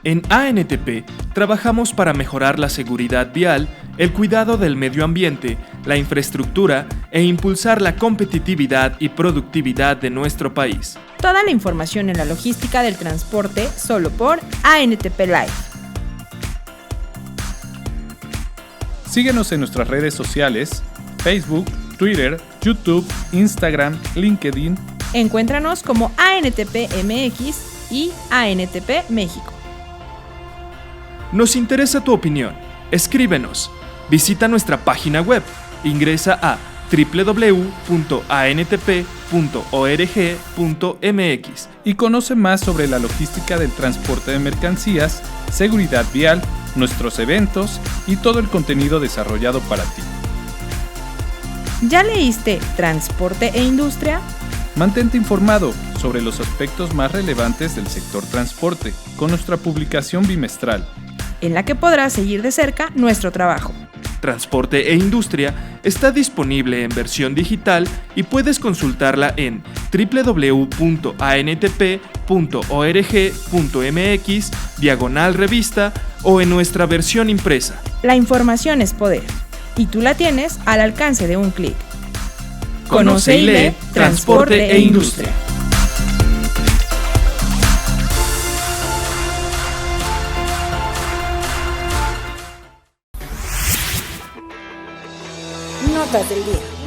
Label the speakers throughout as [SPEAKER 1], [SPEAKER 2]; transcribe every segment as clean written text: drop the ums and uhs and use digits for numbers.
[SPEAKER 1] En ANTP trabajamos para mejorar la seguridad vial, el cuidado del medio ambiente, la infraestructura e impulsar la competitividad y productividad de nuestro país.
[SPEAKER 2] Toda la información en la logística del transporte solo por ANTP Live.
[SPEAKER 3] Síguenos en nuestras redes sociales, Facebook, Twitter, YouTube, Instagram, LinkedIn.
[SPEAKER 2] Encuéntranos como ANTP MX y ANTP México.
[SPEAKER 1] Nos interesa tu opinión. Escríbenos. Visita nuestra página web. Ingresa a www.antp.org.mx
[SPEAKER 3] y conoce más sobre la logística del transporte de mercancías, seguridad vial, nuestros eventos y todo el contenido desarrollado para ti.
[SPEAKER 2] ¿Ya leíste Transporte e Industria?
[SPEAKER 3] Mantente informado sobre los aspectos más relevantes del sector transporte con nuestra publicación bimestral,
[SPEAKER 2] en la que podrás seguir de cerca nuestro trabajo.
[SPEAKER 1] Transporte e Industria está disponible en versión digital y puedes consultarla en www.antp.org.mx/revista o en nuestra versión impresa.
[SPEAKER 2] La información es poder y tú la tienes al alcance de un clic.
[SPEAKER 1] Conoce y lee Transporte e Industria.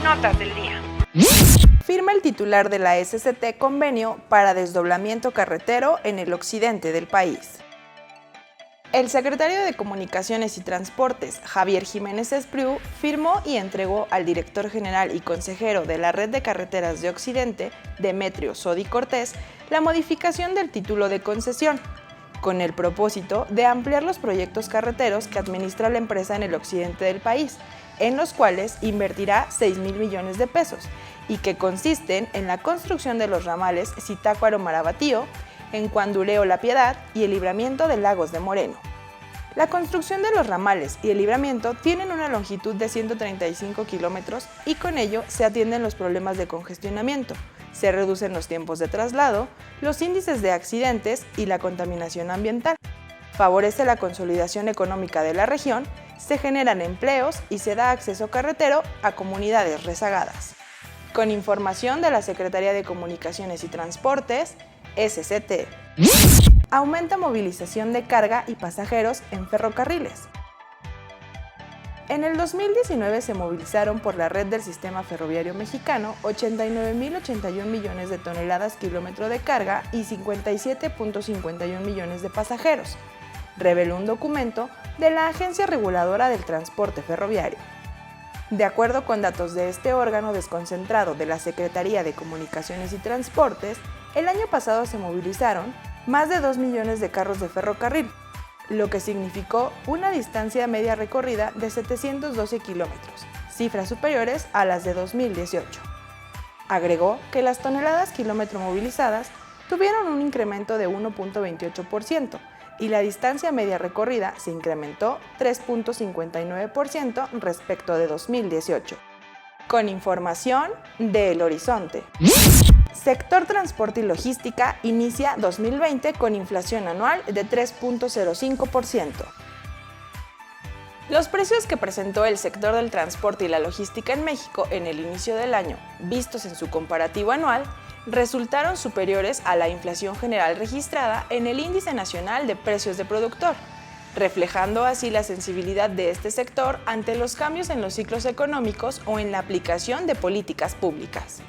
[SPEAKER 2] Notas del día. Firma el titular de la SCT convenio para desdoblamiento carretero en el occidente del país. El secretario de Comunicaciones y Transportes, Javier Jiménez Espriu, firmó y entregó al director general y consejero de la Red de Carreteras de Occidente, Demetrio Sodi Cortés, la modificación del título de concesión, con el propósito de ampliar los proyectos carreteros que administra la empresa en el occidente del país, en los cuales invertirá 6,000 millones de pesos y que consisten en la construcción de los ramales Zitácuaro-Marabatío, Encuanduleo-La Piedad y el libramiento de Lagos de Moreno. La construcción de los ramales y el libramiento tienen una longitud de 135 kilómetros y con ello se atienden los problemas de congestionamiento, se reducen los tiempos de traslado, los índices de accidentes y la contaminación ambiental. Favorece la consolidación económica de la región, se generan empleos y se da acceso carretero a comunidades rezagadas. Con información de la Secretaría de Comunicaciones y Transportes, SCT. Aumenta movilización de carga y pasajeros en ferrocarriles. En el 2019 se movilizaron por la red del Sistema Ferroviario Mexicano 89.081 millones de toneladas kilómetro de carga y 57.51 millones de pasajeros, reveló un documento de la Agencia Reguladora del Transporte Ferroviario. De acuerdo con datos de este órgano desconcentrado de la Secretaría de Comunicaciones y Transportes, el año pasado se movilizaron más de 2 millones de carros de ferrocarril, lo que significó una distancia media recorrida de 712 kilómetros, cifras superiores a las de 2018. Agregó que las toneladas kilómetro movilizadas tuvieron un incremento de 1.28%, y la distancia media recorrida se incrementó 3.59% respecto de 2018. Con información de El Horizonte. Sector transporte y logística inicia 2020 con inflación anual de 3.05%. Los precios que presentó el sector del transporte y la logística en México en el inicio del año, vistos en su comparativo anual, resultaron superiores a la inflación general registrada en el Índice Nacional de Precios de Productor, reflejando así la sensibilidad de este sector ante los cambios en los ciclos económicos o en la aplicación de políticas públicas.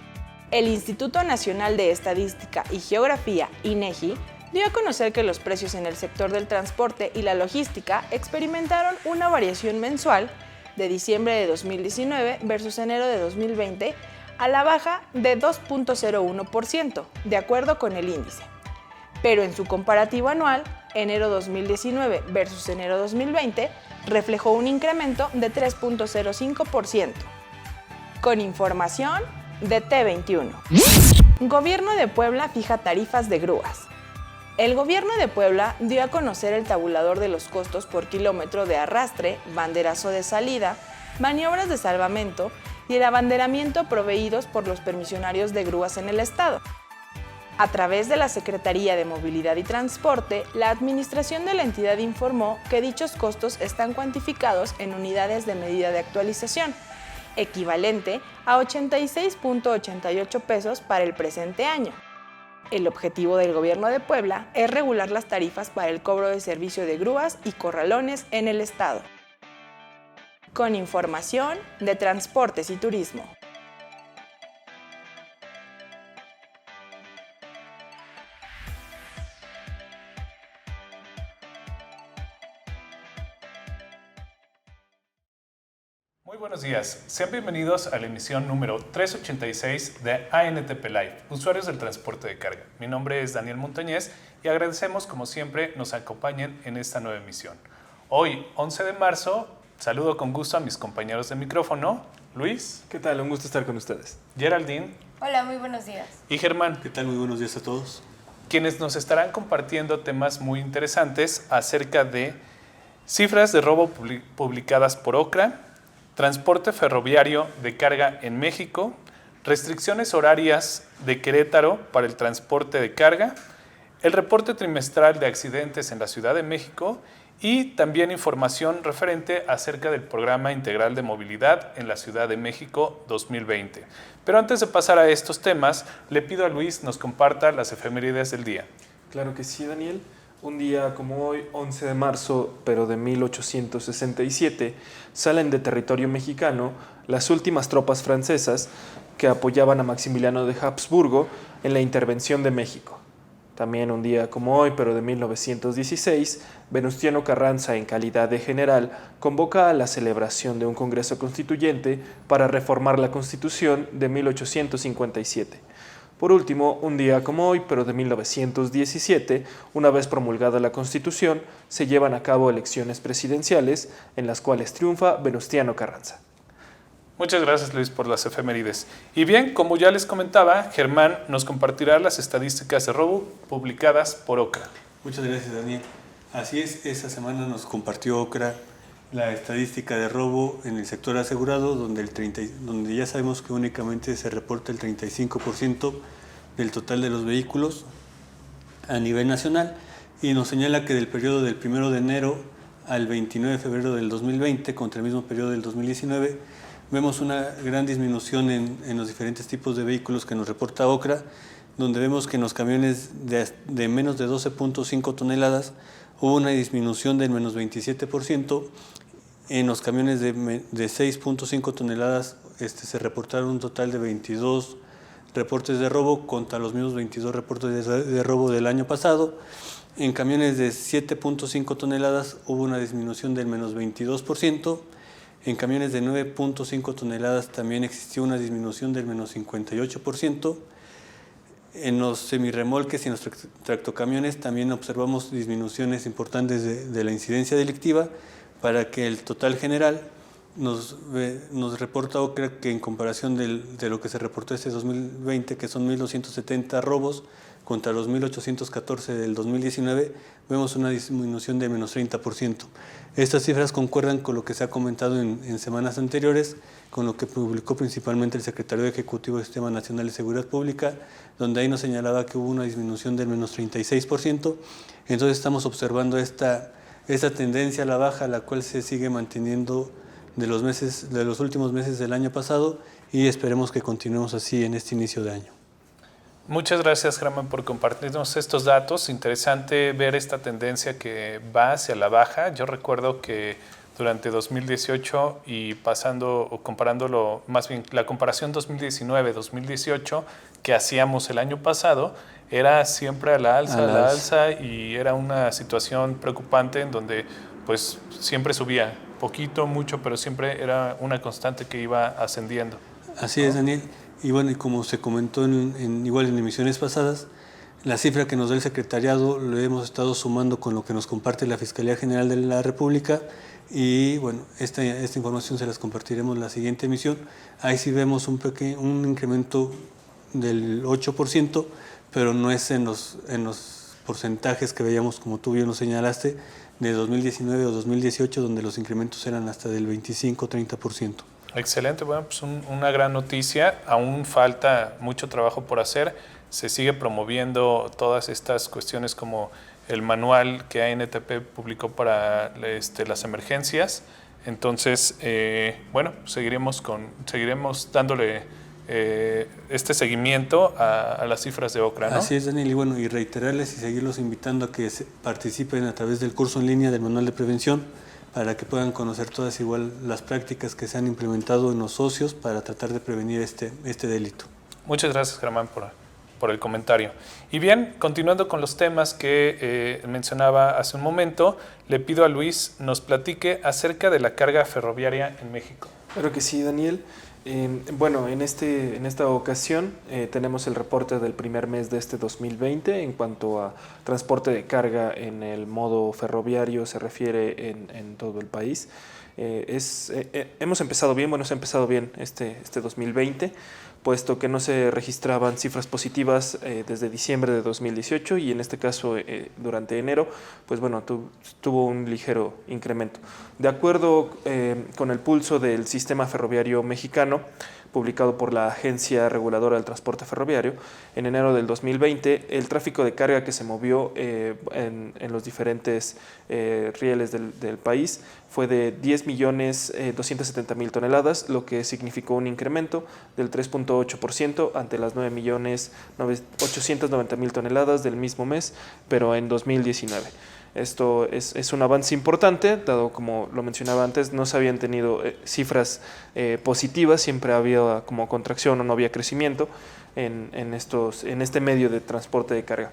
[SPEAKER 2] El Instituto Nacional de Estadística y Geografía, INEGI, dio a conocer que los precios en el sector del transporte y la logística experimentaron una variación mensual de diciembre de 2019 versus enero de 2020 a la baja de 2.01%, de acuerdo con el índice. Pero en su comparativo anual, enero 2019 versus enero 2020, reflejó un incremento de 3.05%. Con información de T21. Gobierno de Puebla fija tarifas de grúas. El Gobierno de Puebla dio a conocer el tabulador de los costos por kilómetro de arrastre, banderazo de salida, maniobras de salvamento y el abanderamiento proveídos por los permisionarios de grúas en el estado. A través de la Secretaría de Movilidad y Transporte, la administración de la entidad informó que dichos costos están cuantificados en unidades de medida de actualización, equivalente a 86.88 pesos para el presente año. El objetivo del Gobierno de Puebla es regular las tarifas para el cobro de servicio de grúas y corralones en el estado. Con información de Transportes y Turismo.
[SPEAKER 3] Muy buenos días, sean bienvenidos a la emisión número 386 de ANTP Live, usuarios del transporte de carga. Mi nombre es Daniel Montañez y agradecemos como siempre nos acompañen en esta nueva emisión. Hoy, 11 de marzo, saludo con gusto a mis compañeros de micrófono, Luis.
[SPEAKER 1] ¿Qué tal? Un gusto estar con ustedes.
[SPEAKER 3] Geraldine.
[SPEAKER 4] Hola, muy buenos días.
[SPEAKER 3] Y Germán.
[SPEAKER 5] ¿Qué tal? Muy buenos días a todos.
[SPEAKER 3] Quienes nos estarán compartiendo temas muy interesantes acerca de cifras de robo publicadas por OCRA, transporte ferroviario de carga en México, restricciones horarias de Querétaro para el transporte de carga, el reporte trimestral de accidentes en la Ciudad de México y también información referente acerca del Programa Integral de Movilidad en la Ciudad de México 2020. Pero antes de pasar a estos temas, le pido a Luis nos comparta las efemérides del día.
[SPEAKER 1] Claro que sí, Daniel. Un día como hoy, 11 de marzo, pero de 1867, salen de territorio mexicano las últimas tropas francesas que apoyaban a Maximiliano de Habsburgo en la intervención de México. También un día como hoy, pero de 1916, Venustiano Carranza, en calidad de general, convoca a la celebración de un Congreso Constituyente para reformar la Constitución de 1857. Por último, un día como hoy, pero de 1917, una vez promulgada la Constitución, se llevan a cabo elecciones presidenciales en las cuales triunfa Venustiano Carranza.
[SPEAKER 3] Muchas gracias, Luis, por las efemérides. Y bien, como ya les comentaba, Germán nos compartirá las estadísticas de robo publicadas por OCRA.
[SPEAKER 5] Muchas gracias, Daniel. Así es, esta semana nos compartió OCRA la estadística de robo en el sector asegurado, donde ya sabemos que únicamente se reporta el 35% del total de los vehículos a nivel nacional, y nos señala que del periodo del 1 de enero al 29 de febrero del 2020 contra el mismo periodo del 2019 vemos una gran disminución en los diferentes tipos de vehículos que nos reporta OCRA, donde vemos que en los camiones de menos de 12.5 toneladas hubo una disminución del menos 27%. En los camiones de 6.5 toneladas se reportaron un total de 22 reportes de robo contra los mismos 22 reportes de robo del año pasado. En camiones de 7.5 toneladas hubo una disminución del menos 22%. En camiones de 9.5 toneladas también existió una disminución del menos 58%. En los semirremolques y en los tractocamiones también observamos disminuciones importantes de la incidencia delictiva, para que el total general nos reporta OCRA que en comparación de lo que se reportó este 2020, que son 1.270 robos, contra los 1.814 del 2019, vemos una disminución de menos 30%. Estas cifras concuerdan con lo que se ha comentado en semanas anteriores, con lo que publicó principalmente el Secretario Ejecutivo del Sistema Nacional de Seguridad Pública, donde ahí nos señalaba que hubo una disminución del menos 36%. Entonces estamos observando esta tendencia a la baja, la cual se sigue manteniendo de los últimos meses del año pasado, y esperemos que continuemos así en este inicio de año.
[SPEAKER 3] Muchas gracias, Germán, por compartirnos estos datos. Interesante ver esta tendencia que va hacia la baja. Yo recuerdo que durante 2018 y comparándolo, más bien la comparación 2019-2018 que hacíamos el año pasado, era siempre a la alza, y era una situación preocupante en donde pues siempre subía, poquito, mucho, pero siempre era una constante que iba ascendiendo.
[SPEAKER 5] Así es, Daniel. Y bueno, y como se comentó igual en emisiones pasadas, la cifra que nos da el secretariado lo hemos estado sumando con lo que nos comparte la Fiscalía General de la República, y bueno, esta información se las compartiremos en la siguiente emisión. Ahí sí vemos un incremento del 8%, pero no es en los porcentajes que veíamos, como tú bien lo señalaste, de 2019 o 2018, donde los incrementos eran hasta del 25-30%.
[SPEAKER 3] Excelente, bueno, pues una gran noticia. Aún falta mucho trabajo por hacer. se sigue promoviendo todas estas cuestiones como el manual que ANTP publicó para las emergencias. Entonces, bueno, seguiremos dándole este seguimiento a las cifras de OCRA, ¿no?
[SPEAKER 5] Así es, Daniel, y bueno, y reiterarles y seguirlos invitando a que participen a través del curso en línea del manual de prevención, para que puedan conocer todas igual las prácticas que se han implementado en los socios para tratar de prevenir este delito.
[SPEAKER 3] Muchas gracias, Germán, por el comentario. Y bien, continuando con los temas que mencionaba hace un momento, le pido a Luis nos platique acerca de la carga ferroviaria en México.
[SPEAKER 1] Claro que sí, Daniel. Bueno, en esta ocasión tenemos el reporte del primer mes de este 2020 en cuanto a transporte de carga en el modo ferroviario se refiere en todo el país. Hemos empezado bien, se ha empezado bien este 2020, puesto que no se registraban cifras positivas desde diciembre de 2018 y en este caso durante enero, pues bueno, tuvo un ligero incremento. De acuerdo con el pulso del sistema ferroviario mexicano, publicado por la Agencia Reguladora del Transporte Ferroviario, en enero del 2020, el tráfico de carga que se movió en los diferentes rieles del país fue de 10.270.000 toneladas, lo que significó un incremento del 3.8% ante las 9.890.000 toneladas del mismo mes, pero en 2019. Esto es un avance importante, dado como lo mencionaba antes, no se habían tenido cifras positivas, siempre había como contracción o no había crecimiento en este medio de transporte de carga.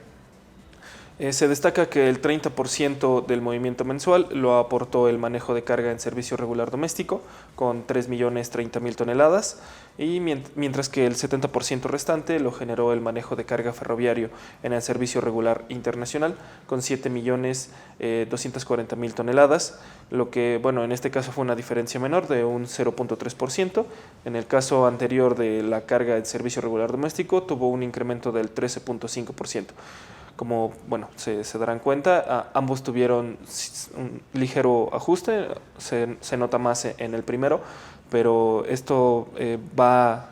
[SPEAKER 1] Se destaca que el 30% del movimiento mensual lo aportó el manejo de carga en servicio regular doméstico, con 3.030.000 toneladas, y mientras que el 70% restante lo generó el manejo de carga ferroviario en el servicio regular internacional, con 7.240.000 toneladas, lo que, bueno, en este caso fue una diferencia menor de un 0.3%. En el caso anterior de la carga en servicio regular doméstico, tuvo un incremento del 13.5%. Como bueno, se darán cuenta, ambos tuvieron un ligero ajuste, se nota más en el primero, pero esto va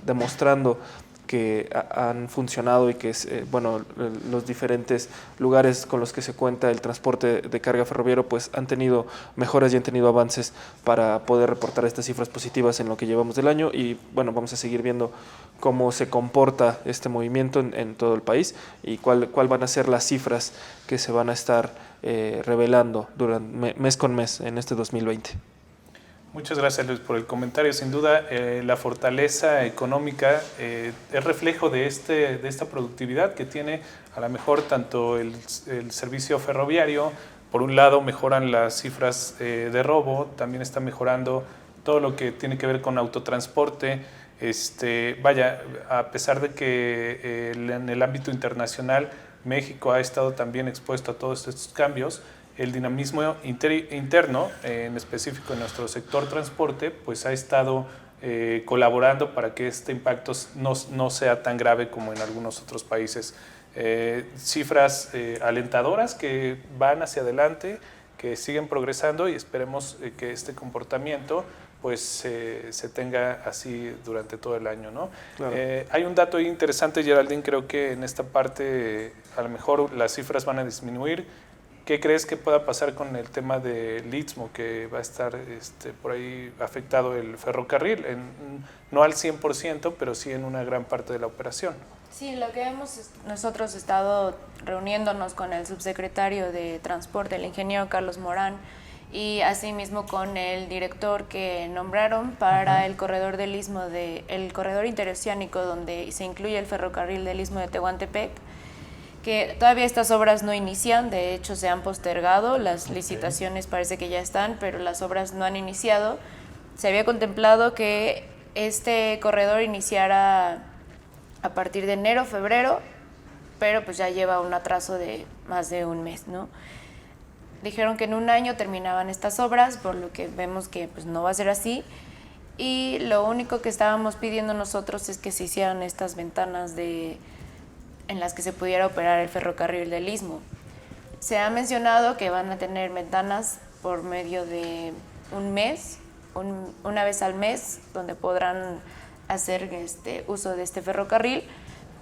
[SPEAKER 1] demostrando que han funcionado y que bueno, los diferentes lugares con los que se cuenta el transporte de carga ferroviario pues han tenido mejoras y han tenido avances para poder reportar estas cifras positivas en lo que llevamos del año, y bueno, vamos a seguir viendo cómo se comporta este movimiento en todo el país y cuál van a ser las cifras que se van a estar revelando durante mes con mes en este 2020.
[SPEAKER 3] Muchas gracias, Luis, por el comentario. Sin duda, la fortaleza económica es reflejo de esta productividad que tiene a lo mejor tanto el servicio ferroviario. Por un lado, mejoran las cifras de robo, también está mejorando todo lo que tiene que ver con autotransporte. Vaya, a pesar de que en el ámbito internacional México ha estado también expuesto a todos estos cambios, el dinamismo interno, en específico en nuestro sector transporte, pues ha estado colaborando para que este impacto no sea tan grave como en algunos otros países. Cifras alentadoras que van hacia adelante, que siguen progresando, y esperemos que este comportamiento pues se tenga así durante todo el año, ¿no?
[SPEAKER 1] Claro.
[SPEAKER 3] Hay un dato interesante, Geraldine, creo que en esta parte a lo mejor las cifras van a disminuir. ¿Qué crees que pueda pasar con el tema del Istmo, que va a estar por ahí afectado el ferrocarril? No al 100%, pero sí en una gran parte de la operación.
[SPEAKER 4] Sí, lo que hemos nosotros estado reuniéndonos con el subsecretario de Transporte, el ingeniero Carlos Morán, y asimismo con el director que nombraron para el corredor del Istmo, el corredor interoceánico, donde se incluye el ferrocarril del Istmo de Tehuantepec, que todavía estas obras no inician, de hecho se han postergado, las licitaciones parece que ya están, pero las obras no han iniciado. Se había contemplado que este corredor iniciara a partir de enero, febrero, pero pues ya lleva un atraso de más de un mes, ¿no? Dijeron que en un año terminaban estas obras, por lo que vemos que pues no va a ser así, y lo único que estábamos pidiendo nosotros es que se hicieran estas ventanas en las que se pudiera operar el ferrocarril del Istmo. Se ha mencionado que van a tener ventanas por medio de un mes, una vez al mes, donde podrán hacer uso de este ferrocarril,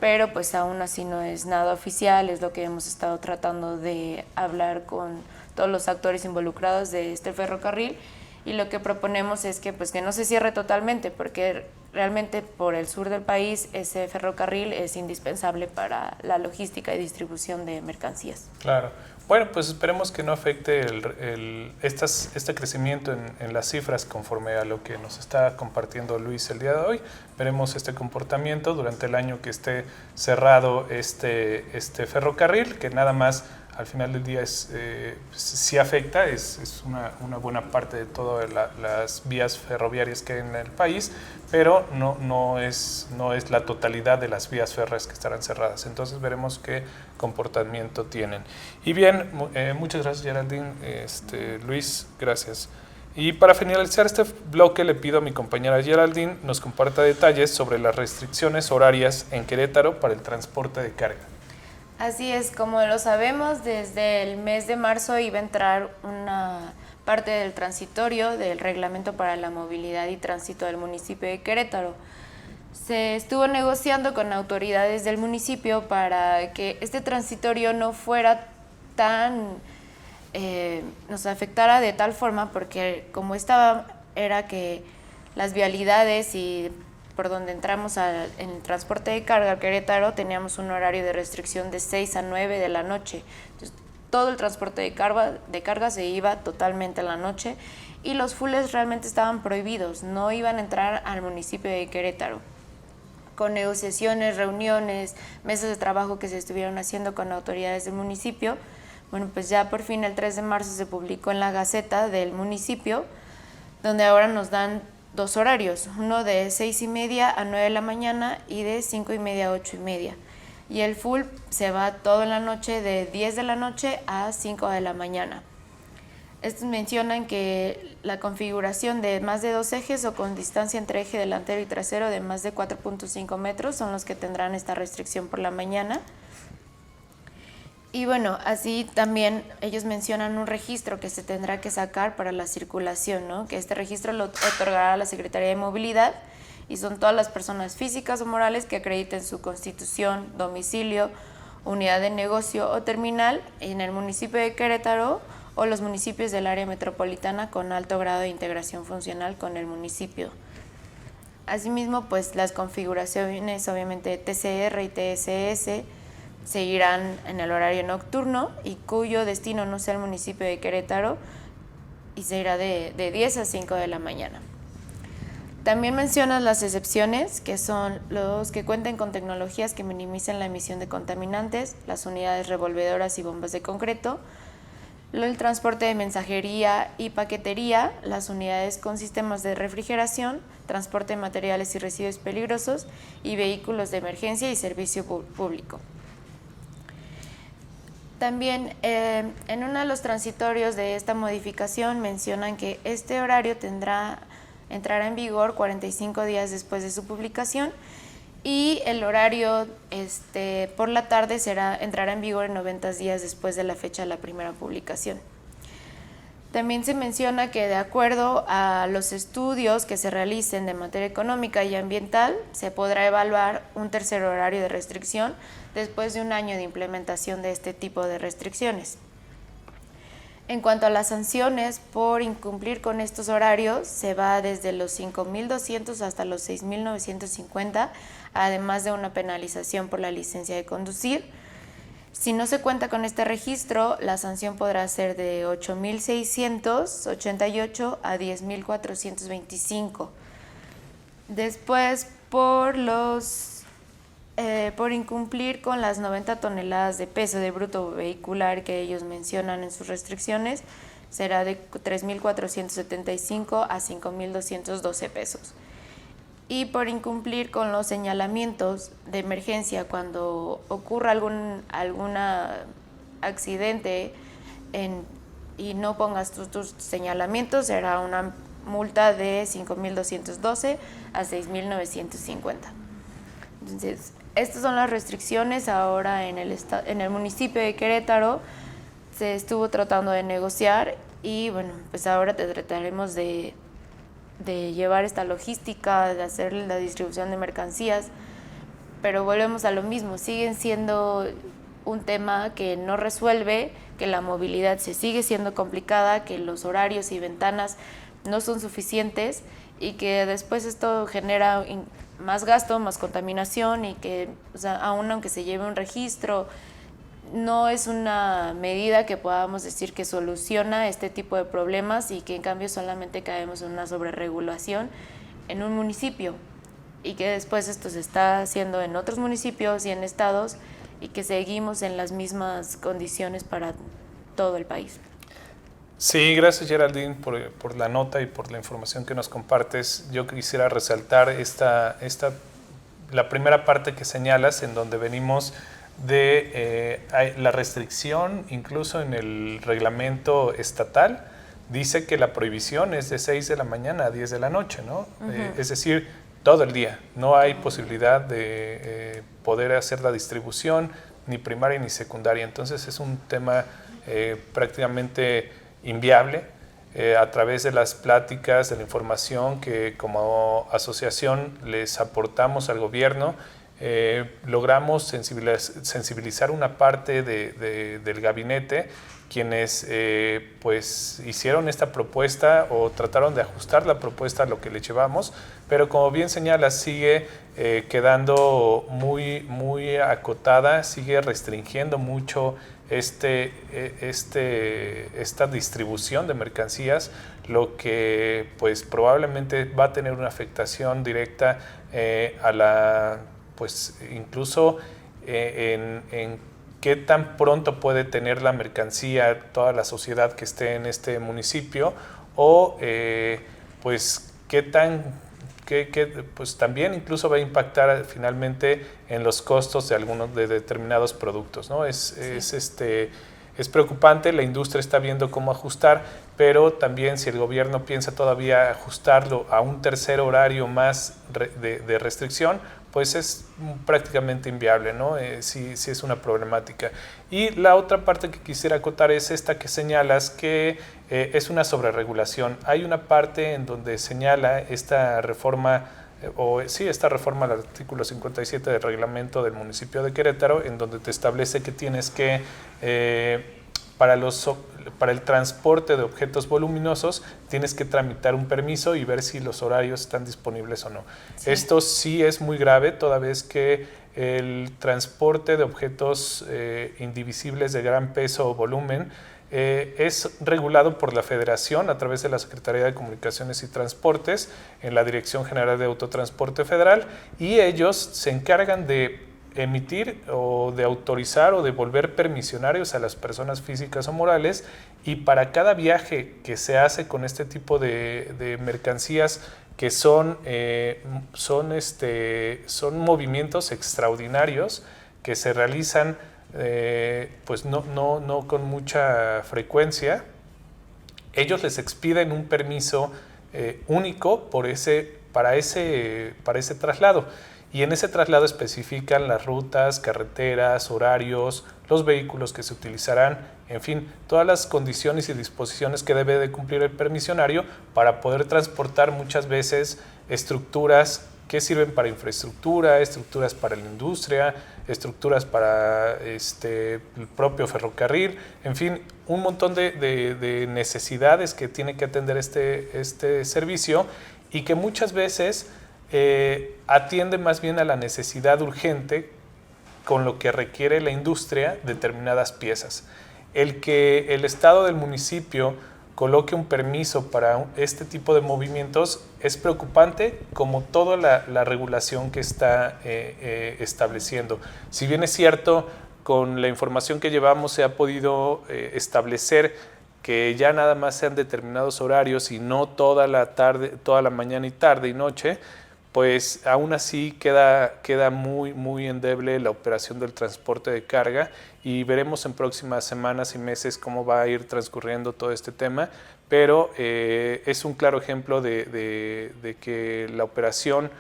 [SPEAKER 4] pero pues aún así no es nada oficial, es lo que hemos estado tratando de hablar con todos los actores involucrados de este ferrocarril, y lo que proponemos es que pues que no se cierre totalmente, porque realmente por el sur del país ese ferrocarril es indispensable para la logística y distribución de mercancías.
[SPEAKER 3] Claro. Bueno, pues esperemos que no afecte este crecimiento en las cifras conforme a lo que nos está compartiendo Luis el día de hoy. Veremos este comportamiento durante el año que esté cerrado este ferrocarril, que nada más al final del día sí afecta, es una buena parte de todas las vías ferroviarias que hay en el país, pero no es la totalidad de las vías férreas que estarán cerradas. Entonces veremos qué comportamiento tienen. Y bien, muchas gracias Geraldine, Luis, gracias. Y para finalizar este bloque le pido a mi compañera Geraldine nos comparta detalles sobre las restricciones horarias en Querétaro para el transporte de carga.
[SPEAKER 4] Así es, como lo sabemos, desde el mes de marzo iba a entrar una parte del transitorio del Reglamento para la Movilidad y Tránsito del municipio de Querétaro. Se estuvo negociando con autoridades del municipio para que este transitorio no fuera nos afectara de tal forma, porque como era que las vialidades y por donde entramos en el transporte de carga a Querétaro teníamos un horario de restricción de 6 a 9 de la noche. Entonces, todo el transporte de carga se iba totalmente en la noche y los fulles realmente estaban prohibidos, no iban a entrar al municipio de Querétaro. Con negociaciones, reuniones, mesas de trabajo que se estuvieron haciendo con autoridades del municipio, bueno, pues ya por fin el 3 de marzo se publicó en la Gaceta del municipio, donde ahora nos dan 2 horarios, uno de 6:30 a 9 de la mañana y de 5:30 a 8:30. Y el full se va todo en la noche de 10 de la noche a 5 de la mañana. Estos mencionan que la configuración de más de 2 ejes o con distancia entre eje delantero y trasero de más de 4.5 metros son los que tendrán esta restricción por la mañana. Y bueno, así también ellos mencionan un registro que se tendrá que sacar para la circulación, ¿no? Que este registro lo otorgará la Secretaría de Movilidad y son todas las personas físicas o morales que acrediten su constitución, domicilio, unidad de negocio o terminal en el municipio de Querétaro o los municipios del área metropolitana con alto grado de integración funcional con el municipio. Asimismo, pues las configuraciones obviamente de TCR y TSS seguirán en el horario nocturno y cuyo destino no sea el municipio de Querétaro y se irá de 10 a 5 de la mañana. También mencionan las excepciones, que son los que cuenten con tecnologías que minimicen la emisión de contaminantes, las unidades revolvedoras y bombas de concreto, el transporte de mensajería y paquetería, las unidades con sistemas de refrigeración, transporte de materiales y residuos peligrosos y vehículos de emergencia y servicio público. También en uno de los transitorios de esta modificación mencionan que este horario entrará en vigor 45 días después de su publicación y el horario por la tarde entrará en vigor en 90 días después de la fecha de la primera publicación. También se menciona que de acuerdo a los estudios que se realicen de materia económica y ambiental, se podrá evaluar un tercer horario de restricción después de un año de implementación de este tipo de restricciones. En cuanto a las sanciones por incumplir con estos horarios, se va desde los 5,200 hasta los 6,950, además de una penalización por la licencia de conducir. Si no se cuenta con este registro, la sanción podrá ser de 8,688 a 10,425. Después, por incumplir con las 90 toneladas de peso de bruto vehicular que ellos mencionan en sus restricciones, será de 3,475 a 5,212 pesos. Y por incumplir con los señalamientos de emergencia cuando ocurra algún accidente y no pongas tus señalamientos, será una multa de 5,212 a 6,950. Entonces, estas son las restricciones. Ahora en el municipio de Querétaro se estuvo tratando de negociar y bueno, pues ahora trataremos de llevar esta logística, de hacer la distribución de mercancías, pero volvemos a lo mismo, siguen siendo un tema que no resuelve, que la movilidad se sigue siendo complicada, que los horarios y ventanas no son suficientes y que después esto genera más gasto, más contaminación y que, o sea, aún aunque se lleve un registro, no es una medida que podamos decir que soluciona este tipo de problemas y que en cambio solamente caemos en una sobreregulación en un municipio y que después esto se está haciendo en otros municipios y en estados y que seguimos en las mismas condiciones para todo el país.
[SPEAKER 3] Sí, gracias Geraldine por la nota y por la información que nos compartes. Yo quisiera resaltar la primera parte que señalas, en donde venimos de la restricción, incluso en el reglamento estatal, dice que la prohibición es de 6 de la mañana a 10 de la noche, ¿no? Es decir, todo el día. No hay posibilidad de poder hacer la distribución, ni primaria ni secundaria. Entonces es un tema prácticamente inviable. A través de las pláticas, de la información que como asociación les aportamos al gobierno, logramos sensibilizar una parte del gabinete, quienes pues hicieron esta propuesta o trataron de ajustar la propuesta a lo que le llevamos, pero como bien señala, sigue quedando muy acotada, sigue restringiendo mucho esta distribución de mercancías, lo que pues probablemente va a tener una afectación directa a la, pues incluso en qué tan pronto puede tener la mercancía toda la sociedad que esté en este municipio, o pues pues también incluso va a impactar finalmente en los costos de algunos de determinados productos, ¿no? Es preocupante, la industria está viendo cómo ajustar, pero también si el gobierno piensa todavía ajustarlo a un tercer horario más de restricción, pues es prácticamente inviable, ¿no? Sí es una problemática. Y la otra parte que quisiera acotar es esta que señalas, que es una sobreregulación. Hay una parte en donde señala esta reforma, esta reforma al artículo 57 del reglamento del municipio de Querétaro, en donde te establece que tienes que, para el transporte de objetos voluminosos, tienes que tramitar un permiso y ver si los horarios están disponibles o no. Sí. Esto sí es muy grave, toda vez que el transporte de objetos indivisibles de gran peso o volumen es regulado por la Federación a través de la Secretaría de Comunicaciones y Transportes en la Dirección General de Autotransporte Federal, y ellos se encargan de emitir o de autorizar o de volver permisionarios a las personas físicas o morales, y para cada viaje que se hace con este tipo de mercancías que son movimientos extraordinarios que se realizan pues no con mucha frecuencia, ellos les expiden un permiso único para ese traslado. Y en ese traslado especifican las rutas, carreteras, horarios, los vehículos que se utilizarán, en fin, todas las condiciones y disposiciones que debe de cumplir el permisionario para poder transportar muchas veces estructuras que sirven para infraestructura, estructuras para la industria, estructuras para el propio ferrocarril, en fin, un montón de necesidades que tiene que atender este servicio, y que muchas veces atiende más bien a la necesidad urgente con lo que requiere la industria determinadas piezas. El que el Estado del municipio coloque un permiso para este tipo de movimientos es preocupante, como toda la regulación que está estableciendo. Si bien es cierto, con la información que llevamos se ha podido establecer que ya nada más sean determinados horarios y no toda la mañana y tarde y noche, pues aún así queda muy endeble la operación del transporte de carga, y veremos en próximas semanas y meses cómo va a ir transcurriendo todo este tema, pero es un claro ejemplo de que la operación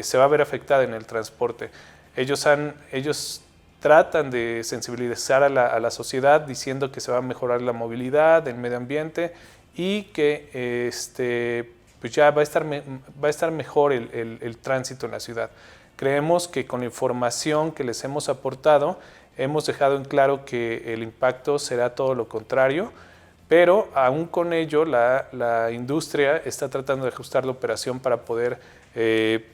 [SPEAKER 3] se va a ver afectada en el transporte. Ellos tratan de sensibilizar a la sociedad diciendo que se va a mejorar la movilidad, el medio ambiente, y que pues ya va a estar mejor el tránsito en la ciudad. Creemos que con la información que les hemos aportado hemos dejado en claro que el impacto será todo lo contrario, pero aún con ello la industria está tratando de ajustar la operación para poder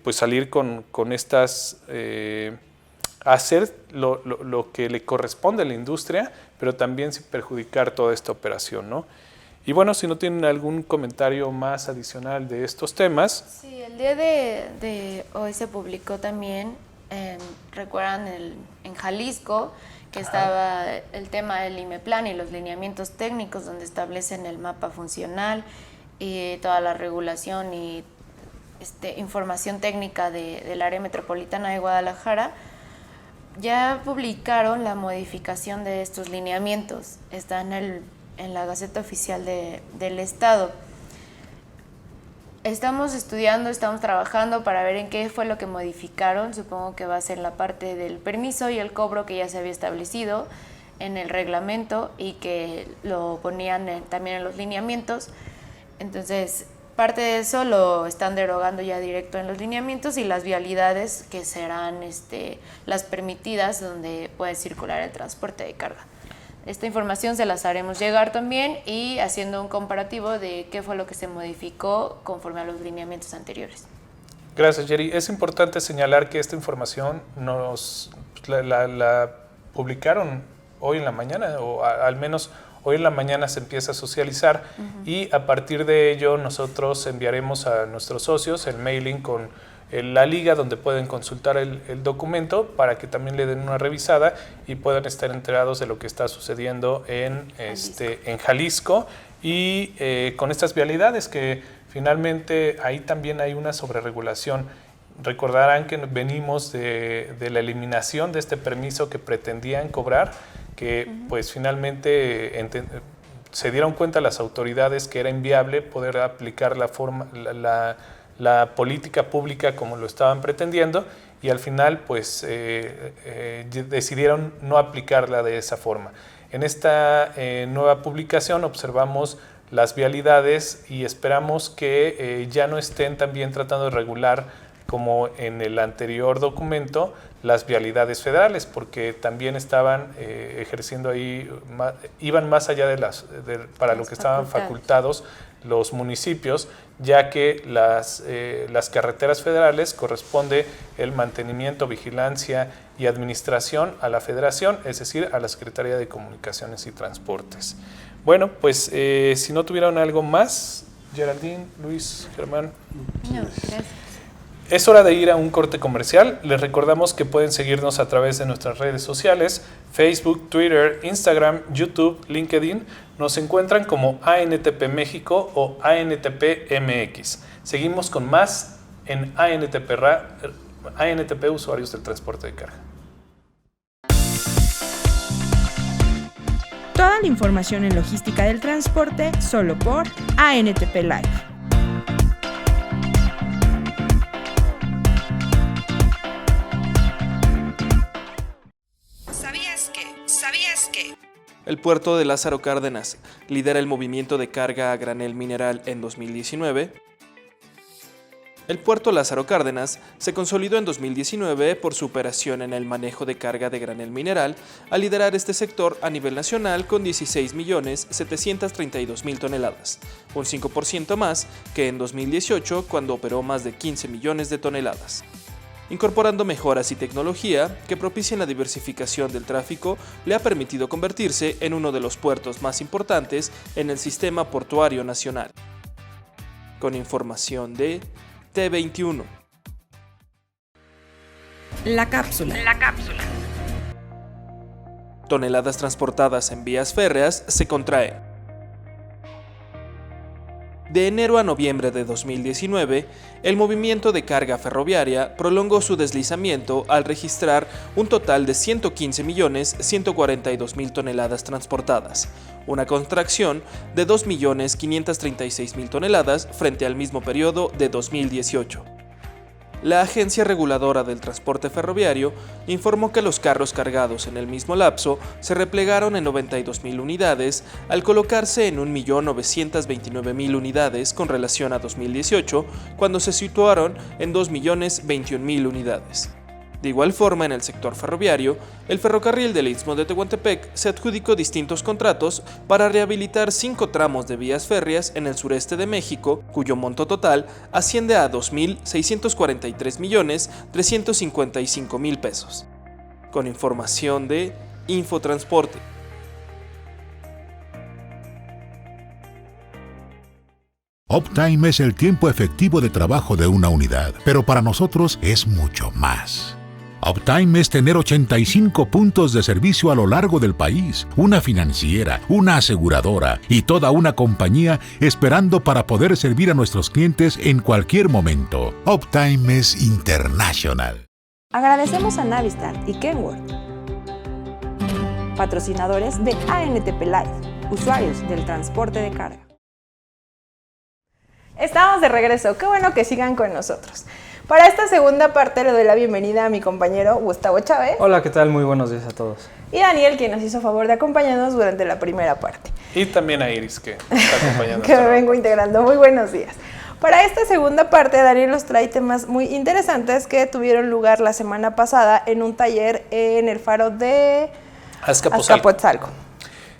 [SPEAKER 3] pues salir con estas, hacer lo que le corresponde a la industria, pero también sin perjudicar toda esta operación, ¿no? Y bueno, si no tienen algún comentario más adicional de estos temas.
[SPEAKER 4] Sí, el día de hoy se publicó también, recuerdan, en Jalisco, que estaba el tema del IMEPLAN y los lineamientos técnicos donde establecen el mapa funcional y toda la regulación y información técnica del área metropolitana de Guadalajara. Ya publicaron la modificación de estos lineamientos, está en la Gaceta Oficial del Estado. Estamos estudiando, estamos trabajando para ver en qué fue lo que modificaron. Supongo que va a ser la parte del permiso y el cobro que ya se había establecido en el reglamento y que lo ponían también en los lineamientos. Entonces, parte de eso lo están derogando ya directo en los lineamientos y las vialidades que serán las permitidas donde puede circular el transporte de carga. Esta información se las haremos llegar también y haciendo un comparativo de qué fue lo que se modificó conforme a los lineamientos anteriores.
[SPEAKER 3] Gracias, Jerry. Es importante señalar que esta información la publicaron hoy en la mañana, o al menos hoy en la mañana se empieza a socializar, y a partir de ello nosotros enviaremos a nuestros socios el mailing con la liga donde pueden consultar el documento para que también le den una revisada y puedan estar enterados de lo que está sucediendo en Jalisco y con estas vialidades que finalmente ahí también hay una sobreregulación. Recordarán que venimos de la eliminación de este permiso que pretendían cobrar, que pues finalmente se dieron cuenta las autoridades que era inviable poder aplicar la política pública como lo estaban pretendiendo y al final pues decidieron no aplicarla de esa forma. En esta nueva publicación observamos las vialidades y esperamos que ya no estén también tratando de regular como en el anterior documento las vialidades federales, porque también estaban ejerciendo ahí, iban más allá para lo que estaban facultados los municipios, ya que las carreteras federales corresponde el mantenimiento, vigilancia y administración a la Federación, es decir, a la Secretaría de Comunicaciones y Transportes. Bueno, pues si no tuvieran algo más, Geraldine, Luis, Germán.
[SPEAKER 4] No, gracias.
[SPEAKER 3] Es hora de ir a un corte comercial. Les recordamos que pueden seguirnos a través de nuestras redes sociales, Facebook, Twitter, Instagram, YouTube, LinkedIn. Nos encuentran como ANTP México o ANTP MX. Seguimos con más en ANTP Usuarios del Transporte de Carga.
[SPEAKER 2] Toda la información en logística del transporte solo por ANTP Live.
[SPEAKER 6] ¿Sabías que?
[SPEAKER 1] El puerto de Lázaro Cárdenas lidera el movimiento de carga a granel mineral en 2019. El puerto Lázaro Cárdenas se consolidó en 2019 por su operación en el manejo de carga de granel mineral, al liderar este sector a nivel nacional con 16.732.000 toneladas, un 5% más que en 2018 cuando operó más de 15 millones de toneladas. Incorporando mejoras y tecnología que propician la diversificación del tráfico, le ha permitido convertirse en uno de los puertos más importantes en el sistema portuario nacional. Con información de T21.
[SPEAKER 2] La cápsula.
[SPEAKER 1] Toneladas transportadas en vías férreas se contraen. De enero a noviembre de 2019, el movimiento de carga ferroviaria prolongó su deslizamiento al registrar un total de 115.142.000 toneladas transportadas, una contracción de 2.536.000 toneladas frente al mismo periodo de 2018. la Agencia Reguladora del Transporte Ferroviario informó que los carros cargados en el mismo lapso se replegaron en 92.000 unidades al colocarse en 1.929.000 unidades con relación a 2018, cuando se situaron en 2.021.000 unidades. De igual forma, en el sector ferroviario, el ferrocarril del Istmo de Tehuantepec se adjudicó distintos contratos para rehabilitar 5 tramos de vías férreas en el sureste de México, cuyo monto total asciende a 2.643.355.000 pesos. Con información de Infotransporte.
[SPEAKER 7] Uptime es el tiempo efectivo de trabajo de una unidad, pero para nosotros es mucho más. Uptime es tener 85 puntos de servicio a lo largo del país, una financiera, una aseguradora y toda una compañía esperando para poder servir a nuestros clientes en cualquier momento. Uptime es internacional.
[SPEAKER 2] Agradecemos a Navistar y Kenworth, patrocinadores de ANTP Live, usuarios del transporte de carga. Estamos de regreso, qué bueno que sigan con nosotros. Para esta segunda parte le doy la bienvenida a mi compañero Gustavo Chávez.
[SPEAKER 8] Hola, ¿qué tal? Muy buenos días a todos.
[SPEAKER 2] Y Daniel, quien nos hizo favor de acompañarnos durante la primera parte.
[SPEAKER 3] Y también a Iris, que está acompañando.
[SPEAKER 2] Que me vengo integrando. Muy buenos días. Para esta segunda parte, Daniel nos trae temas muy interesantes que tuvieron lugar la semana pasada en un taller en el faro de Azcapotzalco.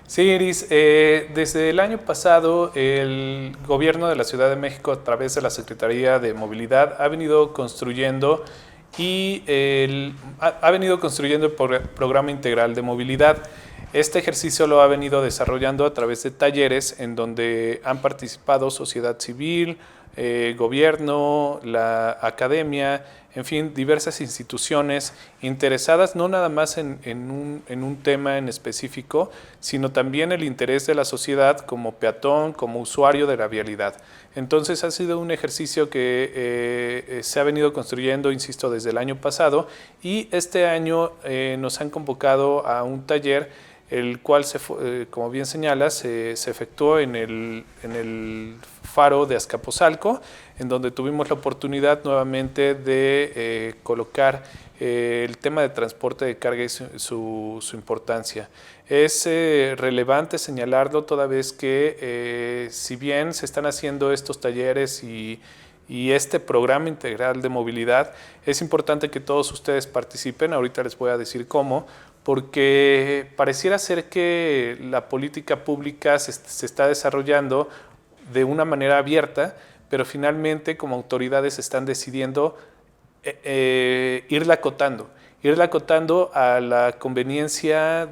[SPEAKER 3] Sí, Iris, desde el año pasado el gobierno de la Ciudad de México, a través de la Secretaría de Movilidad, ha venido construyendo el Programa Integral de Movilidad. Este ejercicio lo ha venido desarrollando a través de talleres en donde han participado sociedad civil, gobierno, la academia, en fin, diversas instituciones interesadas no nada más en un tema en específico, sino también el interés de la sociedad como peatón, como usuario de la vialidad. Entonces ha sido un ejercicio que se ha venido construyendo, insisto, desde el año pasado, y este año nos han convocado a un taller, el cual, como bien señalas, se efectuó en el faro de Azcapotzalco, en donde tuvimos la oportunidad nuevamente de colocar el tema de transporte de carga y su importancia. Es relevante señalarlo toda vez que si bien se están haciendo estos talleres y este programa integral de movilidad, es importante que todos ustedes participen. Ahorita les voy a decir cómo, porque pareciera ser que la política pública se está desarrollando de una manera abierta, pero finalmente como autoridades están decidiendo irla acotando a la conveniencia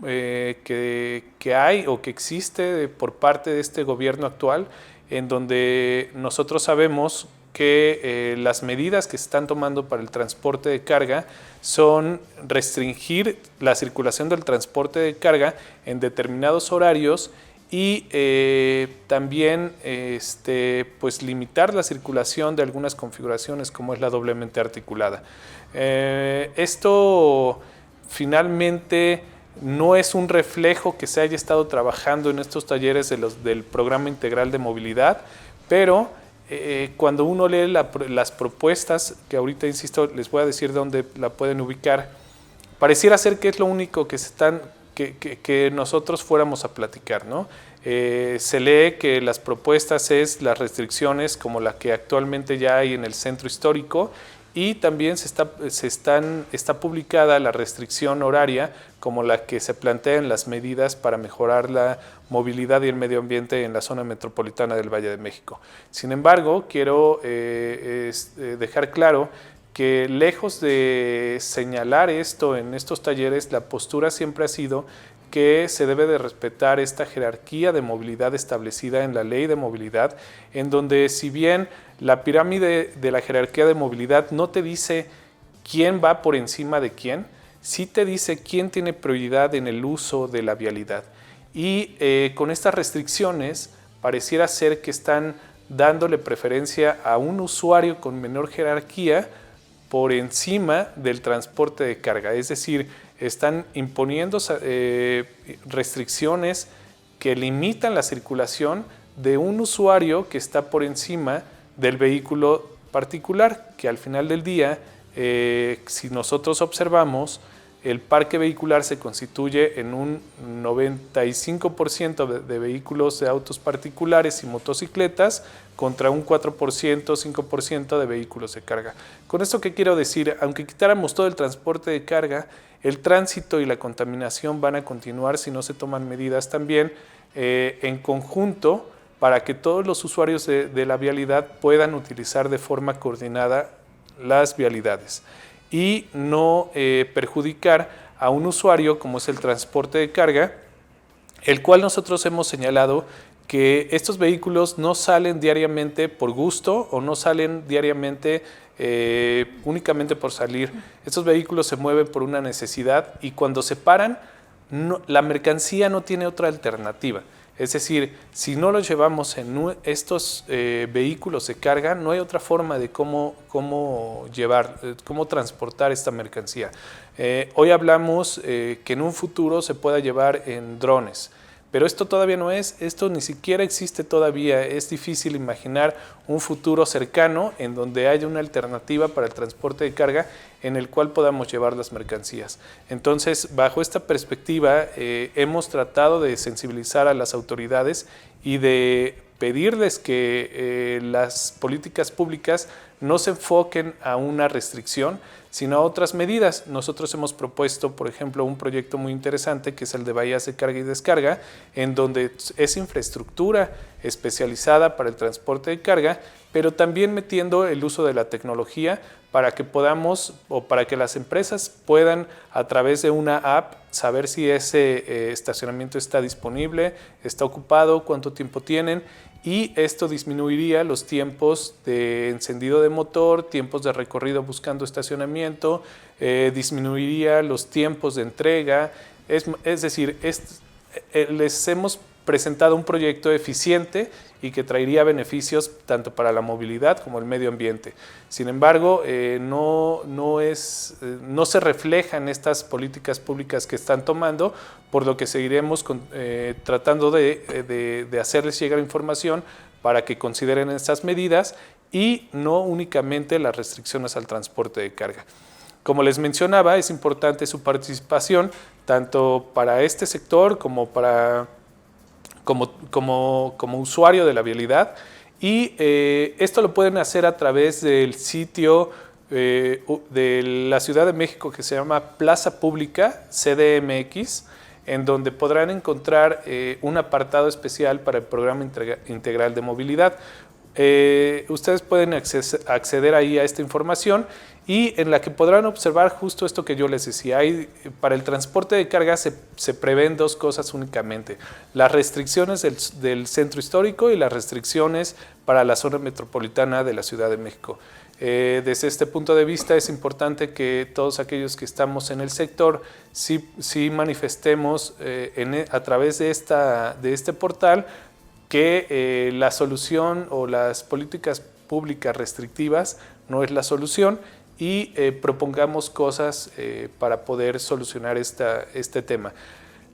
[SPEAKER 3] que hay o que existe por parte de este gobierno actual, en donde nosotros sabemos que las medidas que se están tomando para el transporte de carga son restringir la circulación del transporte de carga en determinados horarios y también pues limitar la circulación de algunas configuraciones como es la doblemente articulada. Esto finalmente no es un reflejo que se haya estado trabajando en estos talleres del Programa Integral de Movilidad, pero cuando uno lee las propuestas, que ahorita, insisto, les voy a decir dónde la pueden ubicar, pareciera ser que es lo único que nosotros fuéramos a platicar, ¿no? Se lee que las propuestas es las restricciones como la que actualmente ya hay en el centro histórico, y también está publicada la restricción horaria como la que se plantean las medidas para mejorar la movilidad y el medio ambiente en la zona metropolitana del Valle de México. Sin embargo, quiero dejar claro que lejos de señalar esto en estos talleres, la postura siempre ha sido que se debe de respetar esta jerarquía de movilidad establecida en la Ley de Movilidad, en donde si bien la pirámide de la jerarquía de movilidad no te dice quién va por encima de quién, sí te dice quién tiene prioridad en el uso de la vialidad. Y con estas restricciones pareciera ser que están dándole preferencia a un usuario con menor jerarquía por encima del transporte de carga, es decir, están imponiendo restricciones que limitan la circulación de un usuario que está por encima del vehículo particular, que al final del día, si nosotros observamos, el parque vehicular se constituye en un 95% de vehículos de autos particulares y motocicletas contra un 4%, 5% de vehículos de carga. Con esto, ¿qué quiero decir? Aunque quitáramos todo el transporte de carga, el tránsito y la contaminación van a continuar si no se toman medidas también en conjunto para que todos los usuarios de la vialidad puedan utilizar de forma coordinada las vialidades y no perjudicar a un usuario como es el transporte de carga, el cual nosotros hemos señalado que estos vehículos no salen diariamente por gusto o no salen diariamente únicamente por salir. Estos vehículos se mueven por una necesidad y cuando se paran, la mercancía no tiene otra alternativa. Es decir, si no los llevamos en estos vehículos de carga, no hay otra forma de cómo transportar esta mercancía. Hoy hablamos que en un futuro se pueda llevar en drones, pero esto todavía no es, esto ni siquiera existe todavía. Es difícil imaginar un futuro cercano en donde haya una alternativa para el transporte de carga en el cual podamos llevar las mercancías. Entonces, bajo esta perspectiva, hemos tratado de sensibilizar a las autoridades y de pedirles que las políticas públicas no se enfoquen a una restricción, sino a otras medidas. Nosotros hemos propuesto, por ejemplo, un proyecto muy interesante que es el de bahías de carga y descarga, en donde es infraestructura especializada para el transporte de carga, pero también metiendo el uso de la tecnología para que podamos o para que las empresas puedan a través de una app saber si ese estacionamiento está disponible, está ocupado, cuánto tiempo tienen, y esto disminuiría los tiempos de encendido de motor, tiempos de recorrido buscando estacionamiento, disminuiría los tiempos de entrega. Es decir, les hemos presentado un proyecto eficiente y que traería beneficios tanto para la movilidad como el medio ambiente. Sin embargo, no se reflejan estas políticas públicas que están tomando, por lo que seguiremos tratando de hacerles llegar información para que consideren estas medidas y no únicamente las restricciones al transporte de carga. Como les mencionaba, es importante su participación tanto para este sector como como usuario de la vialidad, y esto lo pueden hacer a través del sitio de la Ciudad de México que se llama Plaza Pública CDMX, en donde podrán encontrar un apartado especial para el Programa Integral de Movilidad. Ustedes pueden acceder ahí a esta información y en la que podrán observar justo esto que yo les decía. Para el transporte de carga se prevén dos cosas únicamente: las restricciones del centro histórico y las restricciones para la zona metropolitana de la Ciudad de México. Desde este punto de vista es importante que todos aquellos que estamos en el sector sí manifestemos a través de este portal que la solución o las políticas públicas restrictivas no es la solución y propongamos cosas para poder solucionar este tema.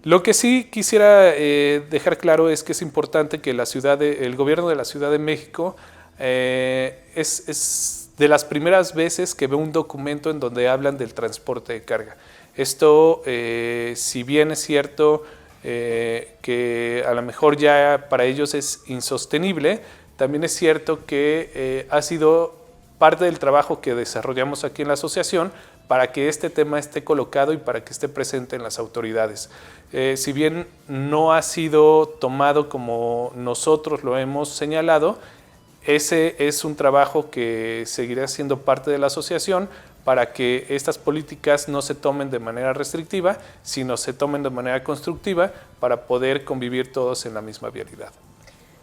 [SPEAKER 3] Lo que sí quisiera dejar claro es que es importante que el gobierno de la Ciudad de México es de las primeras veces que veo un documento en donde hablan del transporte de carga. Esto, si bien es cierto que a lo mejor ya para ellos es insostenible, también es cierto que ha sido parte del trabajo que desarrollamos aquí en la asociación para que este tema esté colocado y para que esté presente en las autoridades. Si bien no ha sido tomado como nosotros lo hemos señalado, ese es un trabajo que seguirá siendo parte de la asociación para que estas políticas no se tomen de manera restrictiva, sino se tomen de manera constructiva para poder convivir todos en la misma vialidad.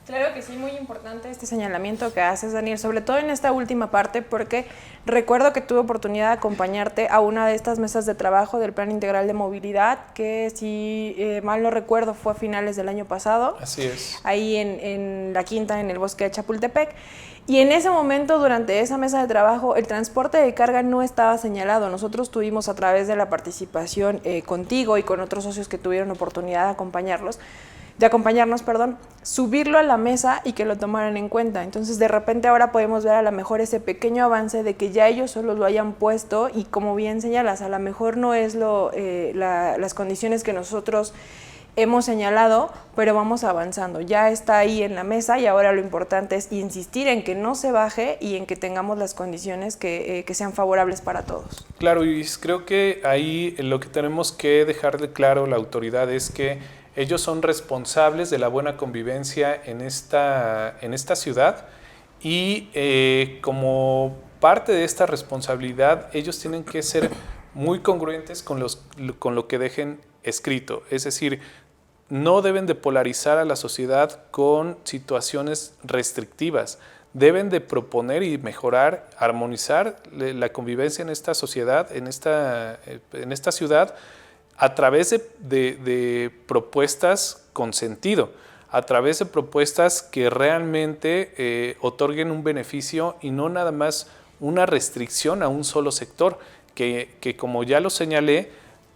[SPEAKER 2] Claro que sí, muy importante este señalamiento que haces, Daniel, sobre todo en esta última parte, porque recuerdo que tuve oportunidad de acompañarte a una de estas mesas de trabajo del Plan Integral de Movilidad, que si mal no recuerdo fue a finales del año pasado.
[SPEAKER 3] Así es.
[SPEAKER 2] Ahí en la Quinta, en el bosque de Chapultepec. Y en ese momento, durante esa mesa de trabajo, el transporte de carga no estaba señalado. Nosotros tuvimos, a través de la participación contigo y con otros socios que tuvieron oportunidad de acompañarlos, subirlo a la mesa y que lo tomaran en cuenta. Entonces, de repente ahora podemos ver a lo mejor ese pequeño avance de que ya ellos solos lo hayan puesto y, como bien señalas, a lo mejor no es las condiciones que nosotros hemos señalado, pero vamos avanzando. Ya está ahí en la mesa y ahora lo importante es insistir en que no se baje y en que tengamos las condiciones que sean favorables para todos.
[SPEAKER 3] Claro, y creo que ahí lo que tenemos que dejarle claro a la autoridad es que ellos son responsables de la buena convivencia en esta ciudad y como parte de esta responsabilidad, ellos tienen que ser muy congruentes con lo que dejen escrito. Es decir, no deben de polarizar a la sociedad con situaciones restrictivas. Deben de proponer y mejorar, armonizar la convivencia en esta sociedad, en esta ciudad, a través de propuestas con sentido, a través de propuestas que realmente otorguen un beneficio y no nada más una restricción a un solo sector, que como ya lo señalé,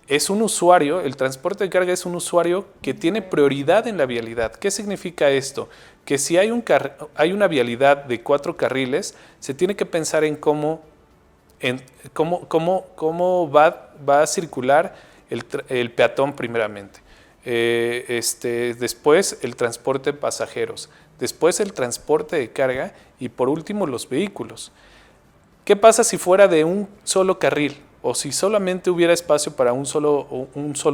[SPEAKER 3] es un usuario, el transporte de carga es un usuario que tiene prioridad en la vialidad. ¿Qué significa esto? Que si hay una vialidad de 4 carriles, se tiene que pensar en cómo va a circular el peatón primeramente. Después el transporte de pasajeros, después el transporte de carga y por último los vehículos. ¿Qué pasa si fuera de un solo carril? O si solamente hubiera espacio para un solo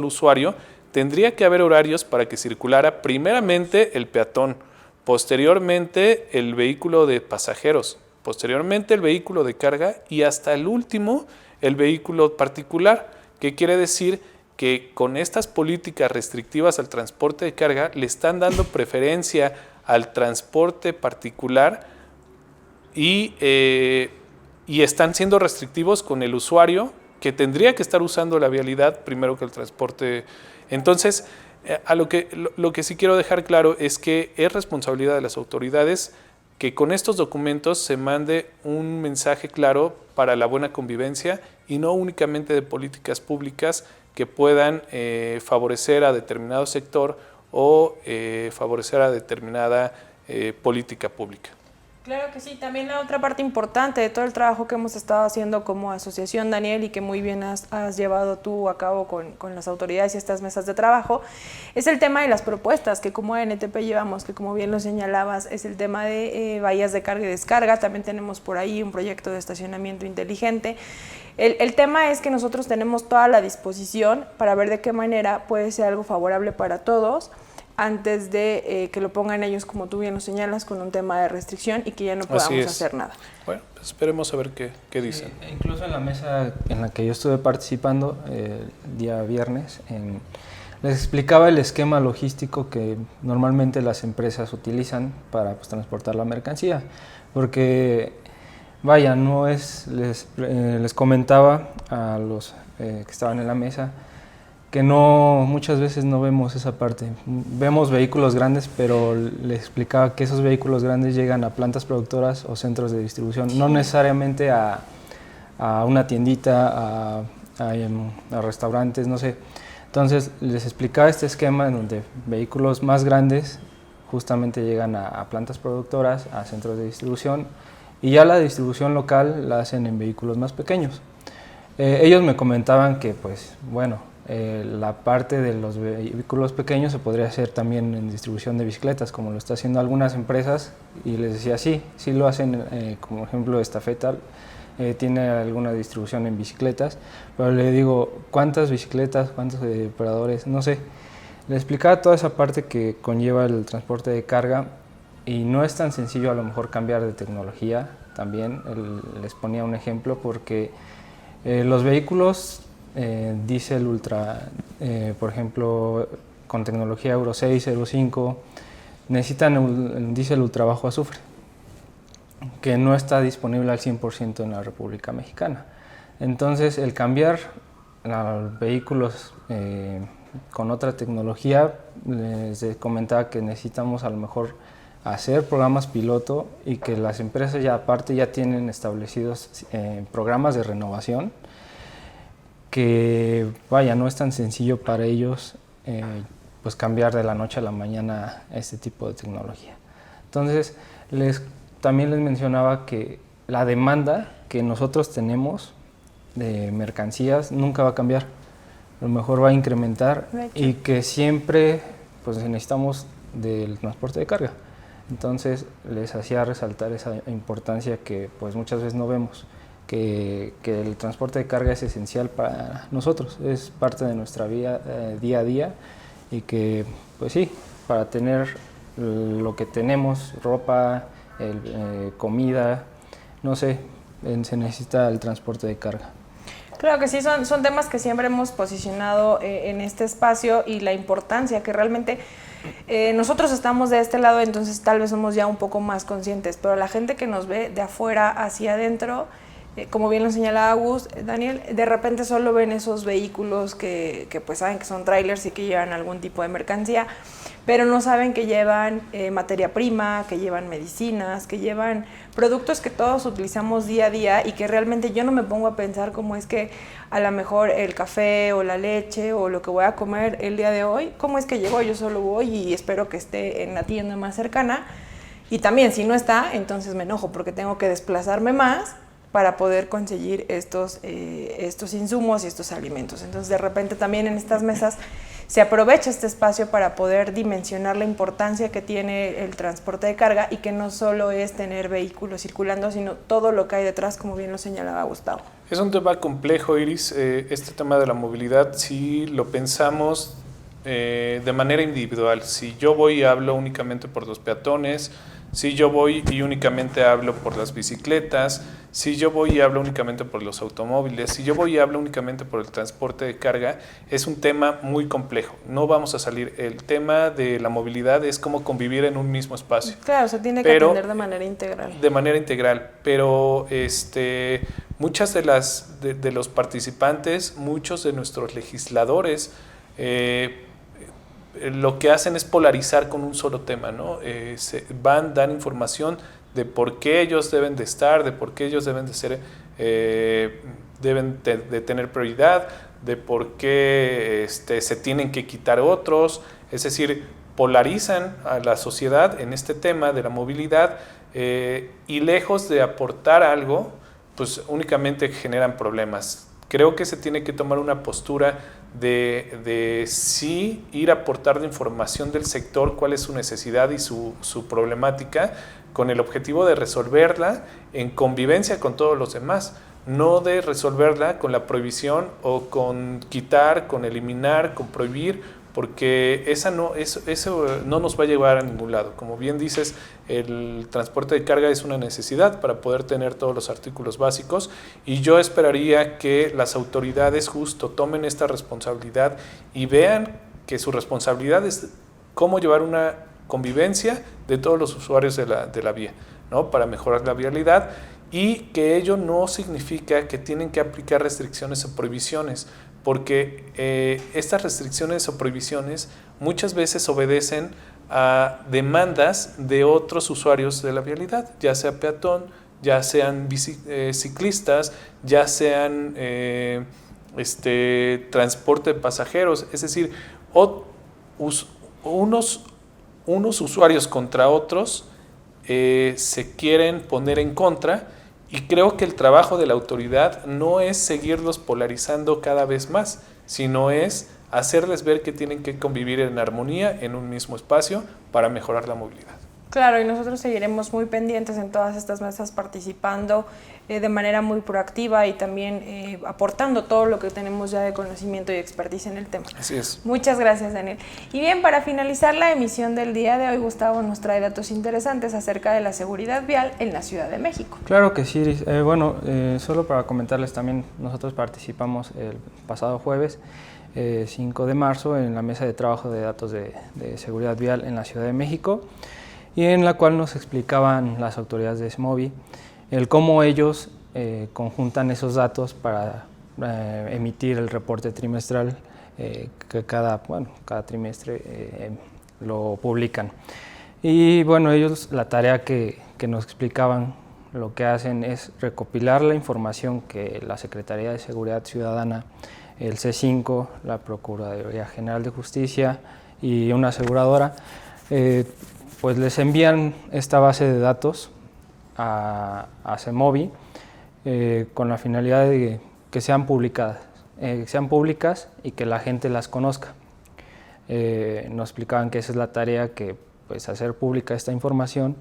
[SPEAKER 3] usuario, tendría que haber horarios para que circulara primeramente el peatón, posteriormente el vehículo de pasajeros, posteriormente el vehículo de carga y hasta el último el vehículo particular. ¿Qué quiere decir? Que con estas políticas restrictivas al transporte de carga le están dando preferencia al transporte particular y están siendo restrictivos con el usuario que tendría que estar usando la vialidad primero que el transporte. Entonces, lo que sí quiero dejar claro es que es responsabilidad de las autoridades que con estos documentos se mande un mensaje claro para la buena convivencia y no únicamente de políticas públicas que puedan favorecer a determinado sector o favorecer a determinada política pública.
[SPEAKER 2] Claro que sí, también la otra parte importante de todo el trabajo que hemos estado haciendo como asociación, Daniel, y que muy bien has llevado tú a cabo con las autoridades y estas mesas de trabajo, es el tema de las propuestas que como ANTP llevamos, que como bien lo señalabas, es el tema de bahías de carga y descarga. También tenemos por ahí un proyecto de estacionamiento inteligente. El tema es que nosotros tenemos toda la disposición para ver de qué manera puede ser algo favorable para todos, antes de que lo pongan ellos, como tú bien lo señalas, con un tema de restricción y que ya no podamos hacer nada.
[SPEAKER 3] Bueno, pues esperemos a ver qué dicen.
[SPEAKER 8] Incluso en la mesa en la que yo estuve participando el día viernes, les explicaba el esquema logístico que normalmente las empresas utilizan para transportar la mercancía, porque vaya, no es, les comentaba a los que estaban en la mesa, que muchas veces no vemos esa parte. Vemos vehículos grandes, pero les explicaba que esos vehículos grandes llegan a plantas productoras o centros de distribución, no necesariamente a una tiendita, a restaurantes, no sé. Entonces les explicaba este esquema en donde vehículos más grandes justamente llegan a plantas productoras, a centros de distribución, y ya la distribución local la hacen en vehículos más pequeños. Ellos me comentaban que, pues, bueno, la parte de los vehículos pequeños se podría hacer también en distribución de bicicletas, como lo está haciendo algunas empresas, y les decía, sí lo hacen, como ejemplo Estafeta tiene alguna distribución en bicicletas, pero le digo, ¿cuántas bicicletas, cuántos operadores? No sé. Le explicaba toda esa parte que conlleva el transporte de carga y no es tan sencillo a lo mejor cambiar de tecnología también. Les ponía un ejemplo porque los vehículos diésel ultra, por ejemplo, con tecnología Euro 6, Euro 5, necesitan un diésel ultra bajo azufre, que no está disponible al 100% en la República Mexicana. Entonces, el cambiar a vehículos con otra tecnología, les comentaba que necesitamos a lo mejor hacer programas piloto y que las empresas ya aparte ya tienen establecidos programas de renovación, que vaya, no es tan sencillo para ellos pues cambiar de la noche a la mañana este tipo de tecnología. Entonces, también les mencionaba que la demanda que nosotros tenemos de mercancías nunca va a cambiar, a lo mejor va a incrementar y que siempre pues necesitamos del transporte de carga. Entonces les hacía resaltar esa importancia que pues muchas veces no vemos, que el transporte de carga es esencial para nosotros, es parte de nuestra vida día a día y que pues sí, para tener lo que tenemos, ropa, comida, no sé, se necesita el transporte de carga.
[SPEAKER 2] Claro que sí, son temas que siempre hemos posicionado en este espacio y la importancia que realmente nosotros estamos de este lado, entonces tal vez somos ya un poco más conscientes, pero la gente que nos ve de afuera hacia adentro, como bien lo señalaba Gus, Daniel, de repente solo ven esos vehículos que pues saben que son trailers y que llevan algún tipo de mercancía, pero no saben que llevan materia prima, que llevan medicinas, que llevan productos que todos utilizamos día a día y que realmente yo no me pongo a pensar cómo es que a lo mejor el café o la leche o lo que voy a comer el día de hoy, cómo es que llegó, yo solo voy y espero que esté en la tienda más cercana y también si no está, entonces me enojo porque tengo que desplazarme más para poder conseguir estos insumos y estos alimentos. Entonces de repente también en estas mesas se aprovecha este espacio para poder dimensionar la importancia que tiene el transporte de carga y que no solo es tener vehículos circulando, sino todo lo que hay detrás, como bien lo señalaba Gustavo.
[SPEAKER 3] Es un tema complejo, Iris. Este tema de la movilidad, si lo pensamos de manera individual, si yo voy y hablo únicamente por los peatones, si yo voy y únicamente hablo por las bicicletas, si yo voy y hablo únicamente por los automóviles, si yo voy y hablo únicamente por el transporte de carga, es un tema muy complejo. No vamos a salir. El tema de la movilidad es cómo convivir en un mismo espacio.
[SPEAKER 2] Claro, se tiene que atender de manera integral.
[SPEAKER 3] De manera integral, pero muchas de los participantes, muchos de nuestros legisladores, lo que hacen es polarizar con un solo tema, ¿no? Dan información de por qué ellos deben de estar, de por qué ellos deben de ser, deben de tener prioridad, de por qué se tienen que quitar otros, es decir, polarizan a la sociedad en este tema de la movilidad y lejos de aportar algo, pues únicamente generan problemas. Creo que se tiene que tomar una postura de sí ir a aportar la información del sector, cuál es su necesidad y su problemática, con el objetivo de resolverla en convivencia con todos los demás, no de resolverla con la prohibición o con quitar, con eliminar, con prohibir, porque eso no nos va a llevar a ningún lado. Como bien dices, el transporte de carga es una necesidad para poder tener todos los artículos básicos y yo esperaría que las autoridades justo tomen esta responsabilidad y vean que su responsabilidad es cómo llevar una convivencia de todos los usuarios de la vía, ¿no? Para mejorar la vialidad y que ello no significa que tienen que aplicar restricciones o prohibiciones, porque estas restricciones o prohibiciones muchas veces obedecen a demandas de otros usuarios de la vialidad, ya sea peatón, ya sean ciclistas, ya sean transporte de pasajeros, es decir, unos usuarios contra otros se quieren poner en contra. Y creo que el trabajo de la autoridad no es seguirlos polarizando cada vez más, sino es hacerles ver que tienen que convivir en armonía en un mismo espacio para mejorar la movilidad.
[SPEAKER 2] Claro, y nosotros seguiremos muy pendientes en todas estas mesas, participando de manera muy proactiva y también aportando todo lo que tenemos ya de conocimiento y expertise en el tema.
[SPEAKER 3] Así es.
[SPEAKER 2] Muchas gracias, Daniel. Y bien, para finalizar la emisión del día de hoy, Gustavo nos trae datos interesantes acerca de la seguridad vial en la Ciudad de México.
[SPEAKER 8] Claro que sí, Iris. Solo para comentarles también, nosotros participamos el pasado jueves, 5 de marzo, en la mesa de trabajo de datos de seguridad vial en la Ciudad de México, y en la cual nos explicaban las autoridades de SMOVI el cómo ellos conjuntan esos datos para emitir el reporte trimestral que cada trimestre lo publican. Y bueno, ellos la tarea que nos explicaban, lo que hacen es recopilar la información que la Secretaría de Seguridad Ciudadana, el C5, la Procuraduría General de Justicia y una aseguradora, pues les envían esta base de datos a CEMOVI con la finalidad de que sean públicas y que la gente las conozca. Nos explicaban que esa es la tarea, que pues hacer pública esta información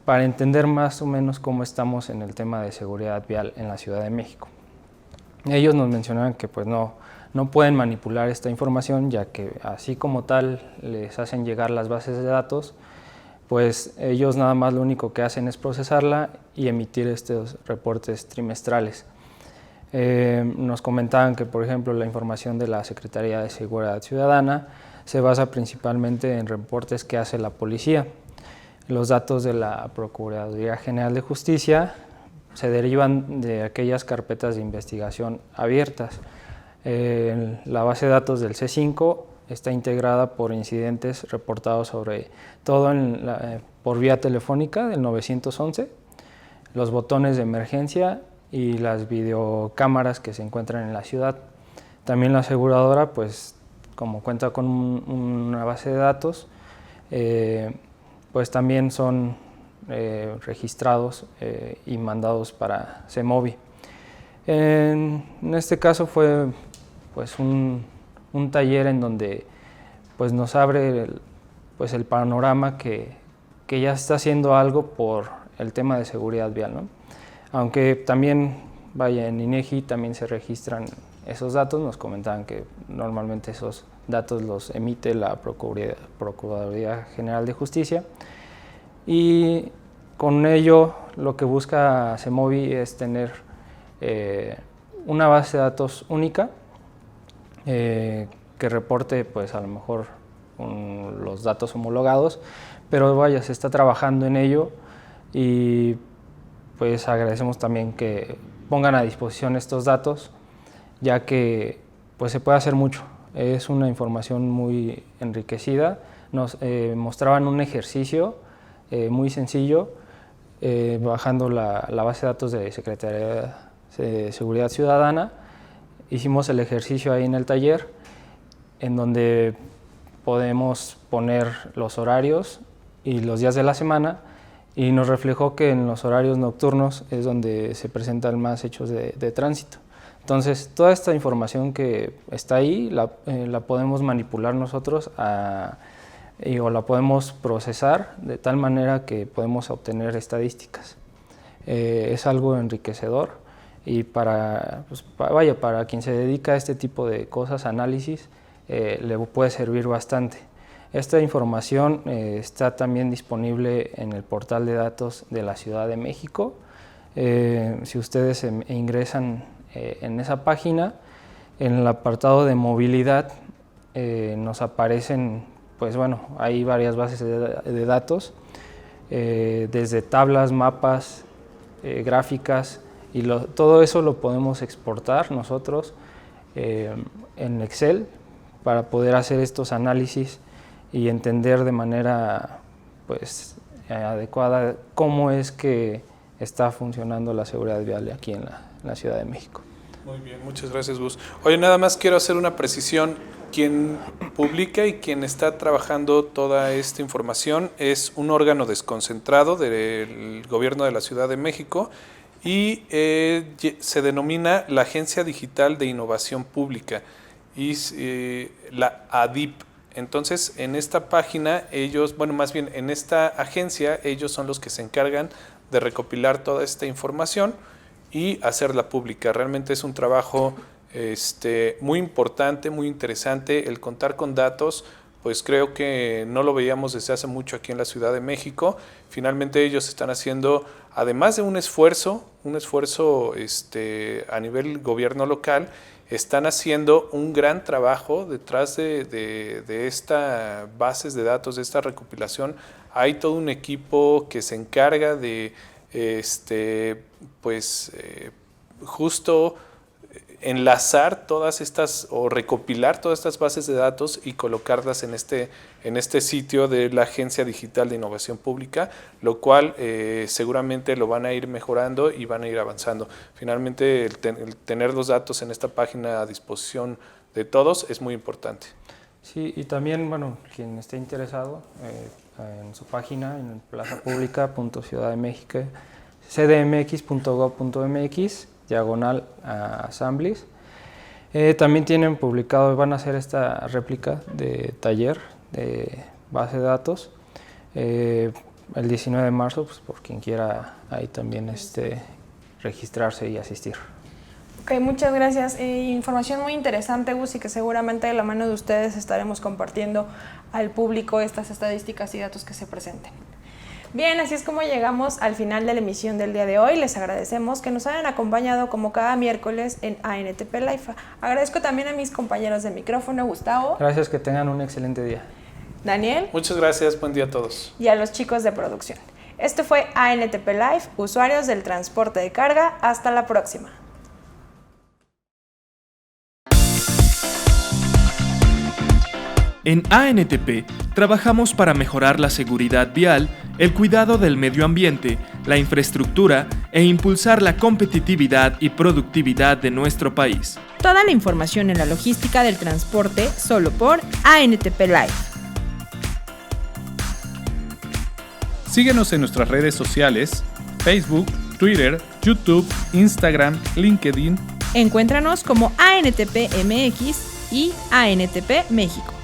[SPEAKER 8] para entender más o menos cómo estamos en el tema de seguridad vial en la Ciudad de México. Ellos nos mencionaban que pues no pueden manipular esta información, ya que así como tal les hacen llegar las bases de datos, pues ellos nada más lo único que hacen es procesarla y emitir estos reportes trimestrales. Nos comentaban que, por ejemplo, la información de la Secretaría de Seguridad Ciudadana se basa principalmente en reportes que hace la policía. Los datos de la Procuraduría General de Justicia se derivan de aquellas carpetas de investigación abiertas. La base de datos del C5 está integrada por incidentes reportados sobre todo por vía telefónica del 911, los botones de emergencia y las videocámaras que se encuentran en la ciudad. También la aseguradora, pues como cuenta con una base de datos, pues también son registrados y mandados para CEMOVI. En este caso fue pues un taller en donde pues nos abre el panorama que ya está haciendo algo por el tema de seguridad vial, ¿no? Aunque también, en INEGI también se registran esos datos. Nos comentaban que normalmente esos datos los emite la Procuraduría General de Justicia, y con ello lo que busca CEMOVI es tener una base de datos única que reporte pues a lo mejor los datos homologados, pero se está trabajando en ello, y pues agradecemos también que pongan a disposición estos datos, ya que pues se puede hacer mucho. Es una información muy enriquecida. Nos mostraban un ejercicio muy sencillo, bajando la base de datos de Secretaría de Seguridad Ciudadana. Hicimos el ejercicio ahí en el taller, en donde podemos poner los horarios y los días de la semana, y nos reflejó que en los horarios nocturnos es donde se presentan más hechos de tránsito. Entonces, toda esta información que está ahí la podemos manipular nosotros o la podemos procesar de tal manera que podemos obtener estadísticas. Es algo enriquecedor, y para quien se dedica a este tipo de cosas, análisis, le puede servir bastante. Esta información está también disponible en el portal de datos de la Ciudad de México. Si ustedes ingresan en esa página, en el apartado de movilidad nos aparecen, hay varias bases de datos, desde tablas, mapas, gráficas, y todo eso lo podemos exportar nosotros en Excel para poder hacer estos análisis y entender de manera adecuada cómo es que está funcionando la seguridad vial aquí en la Ciudad de México.
[SPEAKER 3] Muy bien, muchas gracias, Gus. Oye, nada más quiero hacer una precisión. Quien publica y quien está trabajando toda esta información es un órgano desconcentrado del gobierno de la Ciudad de México, y se denomina la Agencia Digital de Innovación Pública, y la ADIP. Entonces, en esta página en esta agencia, ellos son los que se encargan de recopilar toda esta información y hacerla pública. Realmente es un trabajo muy importante, muy interesante. El contar con datos, pues creo que no lo veíamos desde hace mucho aquí en la Ciudad de México. Finalmente ellos están haciendo, además de un esfuerzo a nivel gobierno local, están haciendo un gran trabajo detrás de esta bases de datos, de esta recopilación. Hay todo un equipo que se encarga de justo enlazar todas estas o recopilar todas estas bases de datos y colocarlas en este sitio de la Agencia Digital de Innovación Pública, lo cual seguramente lo van a ir mejorando y van a ir avanzando. Finalmente, el tener los datos en esta página a disposición de todos es muy importante.
[SPEAKER 8] Sí, y también, bueno, quien esté interesado, en su página, en plazapublica.ciudaddemexico, cdmx.gov.mx/assemblies. También tienen publicado, van a hacer esta réplica de taller de base de datos el 19 de marzo, pues por quien quiera ahí también registrarse y asistir.
[SPEAKER 2] Ok, muchas gracias. Información muy interesante, Gus, y que seguramente de la mano de ustedes estaremos compartiendo al público estas estadísticas y datos que se presenten. Bien, así es como llegamos al final de la emisión del día de hoy. Les agradecemos que nos hayan acompañado como cada miércoles en ANTP Live. Agradezco también a mis compañeros de micrófono, Gustavo.
[SPEAKER 8] Gracias, que tengan un excelente día.
[SPEAKER 2] Daniel.
[SPEAKER 3] Muchas gracias, buen día a todos.
[SPEAKER 2] Y a los chicos de producción. Esto fue ANTP Live, usuarios del transporte de carga. Hasta la próxima.
[SPEAKER 1] En ANTP trabajamos para mejorar la seguridad vial, el cuidado del medio ambiente, la infraestructura e impulsar la competitividad y productividad de nuestro país.
[SPEAKER 2] Toda la información en la logística del transporte solo por ANTP Live.
[SPEAKER 3] Síguenos en nuestras redes sociales, Facebook, Twitter, YouTube, Instagram, LinkedIn.
[SPEAKER 2] Encuéntranos como ANTP MX y ANTP México.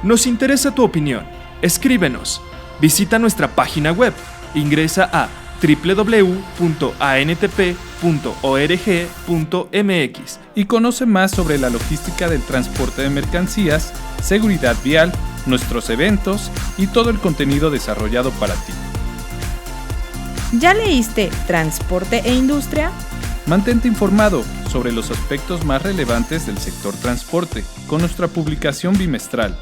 [SPEAKER 1] Nos interesa tu opinión. Escríbenos. Visita nuestra página web. Ingresa a www.antp.org.mx
[SPEAKER 3] y conoce más sobre la logística del transporte de mercancías, seguridad vial, nuestros eventos y todo el contenido desarrollado para ti.
[SPEAKER 2] ¿Ya leíste Transporte e Industria?
[SPEAKER 3] Mantente informado sobre los aspectos más relevantes del sector transporte con nuestra publicación bimestral,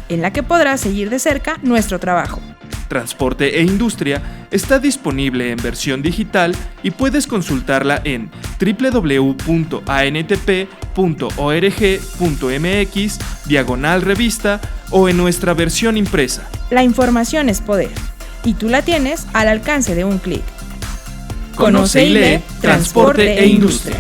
[SPEAKER 2] en la que podrás seguir de cerca nuestro trabajo.
[SPEAKER 1] Transporte e Industria está disponible en versión digital y puedes consultarla en www.antp.org.mx/revista o en nuestra versión impresa.
[SPEAKER 2] La información es poder y tú la tienes al alcance de un clic.
[SPEAKER 1] Conoce y lee Transporte e Industria.